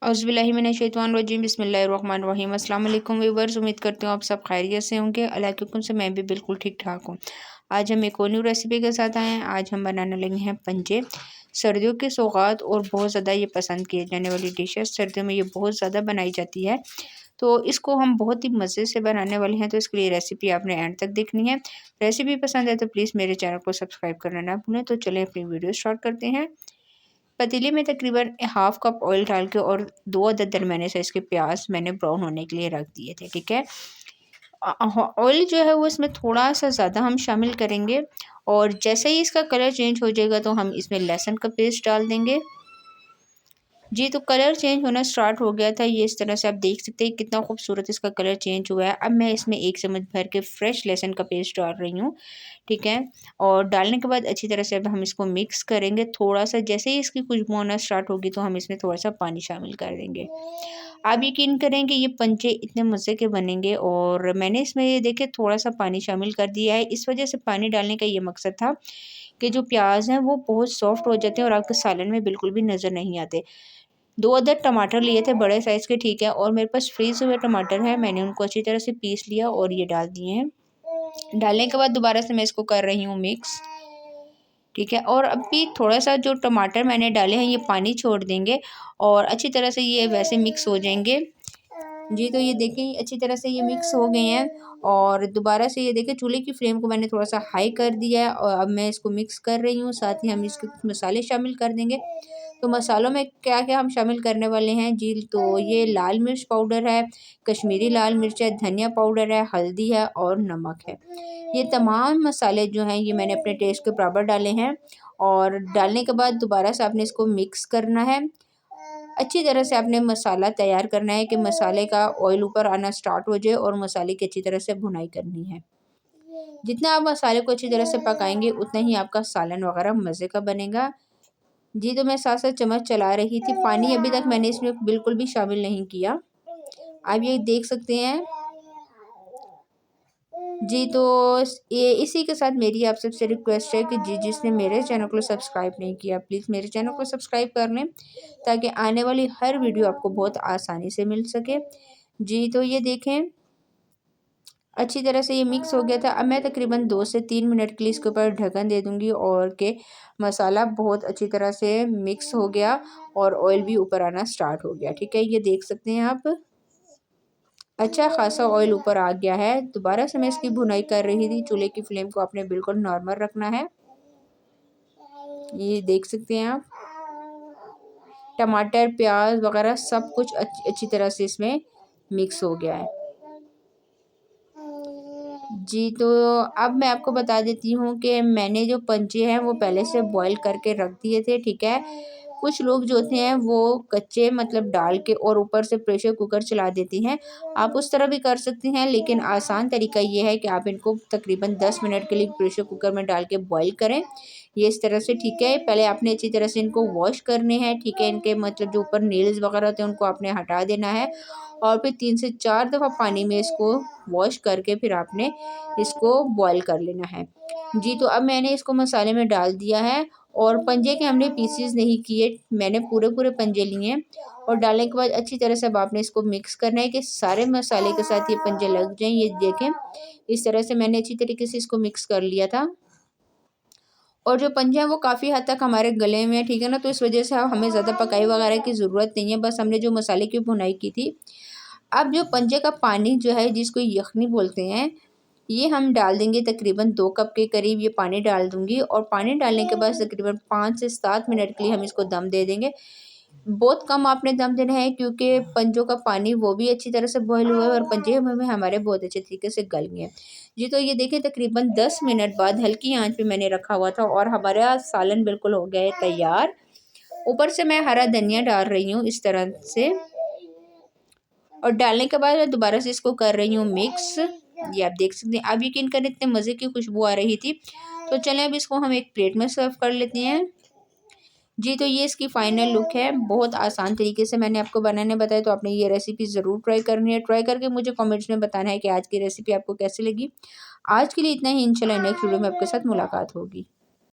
औज़ुबिल्लाहिमिनश्शैतानिर्रजीम बिस्मिल्लाहिर्रहमानिर्रहीम। अस्सलाम वालेकुम व्यूअर्स, उम्मीद करती हूँ आप सब खैरियत से होंगे। अल्लाह के हुक्म से मैं भी बिल्कुल ठीक ठाक हूँ। आज हम एक और न्यू रेसिपी के साथ आए हैं। आज हम बनाने लगे हैं पंजे। सर्दियों के सौगात और बहुत ज़्यादा ये पसंद किए जाने वाली डिश है। सर्दियों में ये बहुत ज़्यादा बनाई जाती है, तो इसको हम बहुत ही मज़े से बनाने वाले हैं। तो इसके लिए रेसिपी आपने एंड तक देखनी है। रेसिपी पसंद है तो प्लीज़ मेरे चैनल को सब्सक्राइब करना ना भूलें। तो चलें अपनी वीडियो स्टार्ट करते हैं। पतीले में तकरीबन हाफ़ कप ऑयल डाल के और 2 अदद दरमियाने साइज़ के प्याज मैंने ब्राउन होने के लिए रख दिए थे, ठीक है। ऑयल जो है वो इसमें थोड़ा सा ज़्यादा हम शामिल करेंगे और जैसे ही इसका कलर चेंज हो जाएगा तो हम इसमें लहसुन का पेस्ट डाल देंगे। जी, तो कलर चेंज होना स्टार्ट हो गया था। ये इस तरह से आप देख सकते हैं कितना खूबसूरत इसका कलर चेंज हुआ है। अब मैं इसमें 1 चम्मच भर के फ्रेश लहसुन का पेस्ट डाल रही हूँ, ठीक है। और डालने के बाद अच्छी तरह से अब हम इसको मिक्स करेंगे। थोड़ा-सा जैसे ही इसकी खुशबू आना स्टार्ट होगी तो हम इसमें थोड़ा-सा पानी शामिल कर देंगे। आप यकीन करें कि ये पंजे इतने मज़े के बनेंगे और मैंने इसमें ये देखिए थोड़ा-सा पानी शामिल कर दिया है। इस वजह से पानी डालने का ये मकसद था कि जो प्याज़ हैं वो बहुत सॉफ्ट हो जाते हैं और आपके सालन में बिल्कुल भी नज़र नहीं आते। 2 अदद टमाटर लिए थे बड़े साइज़ के, ठीक है। और मेरे पास फ्रीज़ हुए टमाटर हैं, मैंने उनको अच्छी तरह से पीस लिया और ये डाल दिए हैं। डालने के बाद दोबारा से मैं इसको कर रही हूँ मिक्स, ठीक है। और अभी थोड़ा-सा जो टमाटर मैंने डाले हैं ये पानी छोड़ देंगे और अच्छी तरह से ये वैसे मिक्स हो जाएँगे। जी, तो ये देखिए अच्छी तरह से ये मिक्स हो गए हैं और दोबारा से ये देखिए चूल्हे की फ्लेम को मैंने थोड़ा-सा हाई कर दिया है और अब मैं इसको मिक्स कर रही हूँ। साथ ही हम इसके कुछ मसाले शामिल कर देंगे। तो मसालों में क्या-क्या हम शामिल करने वाले हैं जी, तो ये लाल मिर्च पाउडर है, कश्मीरी लाल मिर्च है, धनिया पाउडर है, हल्दी है और नमक है। ये तमाम मसाले जो हैं ये मैंने अपने टेस्ट के बराबर डाले हैं और डालने के बाद दोबारा से आपने इसको मिक्स करना है। अच्छी तरह से आपने मसाला तैयार करना है कि मसाले का ऑयल ऊपर आना स्टार्ट हो जाए और मसाले की अच्छी तरह से भुनाई करनी है। जितना आप मसाले को अच्छी तरह से पकाएँगे उतना ही आपका सालन वग़ैरह मज़े का बनेगा। जी, तो मैं साथ-साथ चम्मच चला रही थी। पानी अभी तक मैंने इसमें बिल्कुल भी शामिल नहीं किया। आप ये देख सकते हैं। जी, तो ये इसी के साथ मेरी आप सबसे रिक्वेस्ट है कि जिसने मेरे चैनल को सब्सक्राइब नहीं किया प्लीज़ मेरे चैनल को सब्सक्राइब कर लें, ताकि आने वाली हर वीडियो आपको बहुत आसानी से मिल सके। जी, तो ये देखें अच्छी तरह से ये मिक्स हो गया था। अब मैं तकरीबन 2 से 3 मिनट के लिए इसके ऊपर ढक्कन दे दूँगी और के मसाला बहुत अच्छी तरह से मिक्स हो गया और ऑयल भी ऊपर आना स्टार्ट हो गया, ठीक है। ये देख सकते हैं आप, अच्छा ख़ासा ऑयल ऊपर आ गया है। दोबारा से मैं इसकी भुनाई कर रही थी। चूल्हे की फ्लेम को आपने बिल्कुल नॉर्मल रखना है। ये देख सकते हैं आप, टमाटर, प्याज़ वग़ैरह सब कुछ अच्छी तरह से इसमें मिक्स हो गया है। जी, तो अब मैं आपको बता देती हूँ कि मैंने जो पंजे हैं वो पहले से बॉयल करके रख दिए थे, ठीक है। कुछ लोग जो होते हैं वो कच्चे मतलब डाल के और ऊपर से प्रेशर कुकर चला देती हैं। आप उस तरह भी कर सकती हैं, लेकिन आसान तरीका ये है कि आप इनको तकरीबन 10 मिनट के लिए प्रेशर कुकर में डाल के बॉयल करें। ये इस तरह से, ठीक है। पहले आपने अच्छी तरह से इनको वॉश करने हैं, ठीक है। इनके मतलब जो ऊपर नेल्स वगैरह होते हैं उनको आपने हटा देना है और फिर 3 से 4 दफ़ा पानी में इसको वॉश करके फिर आपने इसको बॉयल कर लेना है। जी, तो अब मैंने इसको मसाले में डाल दिया है और पंजे के हमने पीसेस नहीं किए, मैंने पूरे-पूरे पंजे लिए हैं और डालने के बाद अच्छी तरह से अब आपने इसको मिक्स करना है कि सारे मसाले के साथ ये पंजे लग जाएँ। ये देखें, इस तरह से मैंने अच्छी तरीके से इसको मिक्स कर लिया था और जो पंजे हैं वो काफ़ी हद तक हमारे गले में है, ठीक है ना। तो इस वजह से अब हमें ज़्यादा पकाई वगैरह की ज़रूरत नहीं है, बस हमने जो मसाले की भुनाई की थी। अब जो पंजे का पानी जो है जिसको यखनी बोलते हैं, ये हम डाल देंगे तकरीबन 2 कप के करीब ये पानी डाल दूँगी और पानी डालने के बाद तकरीबन 5 से 7 मिनट के लिए हम इसको दम दे देंगे। बहुत कम आपने दम देना है क्योंकि पंजों का पानी वो भी अच्छी तरह से बॉयल हुआ है और पंजे में हमारे बहुत अच्छे तरीके से गल गए हैं। जी, तो ये देखिए तकरीबन 10 मिनट बाद हल्की आँच पे मैंने रखा हुआ था और हमारा सालन बिल्कुल हो गया है तैयार। ऊपर से मैं हरा धनिया डाल रही हूँ इस तरह से और डालने के बाद मैं दोबारा से इसको कर रही हूँ मिक्स। ये आप देख सकते हैं। आप यकीन करें इतने मज़े की खुशबू आ रही थी। तो चलें अब इसको हम एक प्लेट में सर्व कर लेते हैं। जी, तो ये इसकी फ़ाइनल लुक है। बहुत आसान तरीके से मैंने आपको बनाने बताया, तो आपने ये रेसिपी ज़रूर ट्राई करनी है। ट्राई करके मुझे कमेंट्स में बताना है कि आज की रेसिपी आपको कैसी लगी। आज के लिए इतना ही, इंशाल्लाह नेक्स्ट वीडियो में आपके साथ मुलाकात होगी।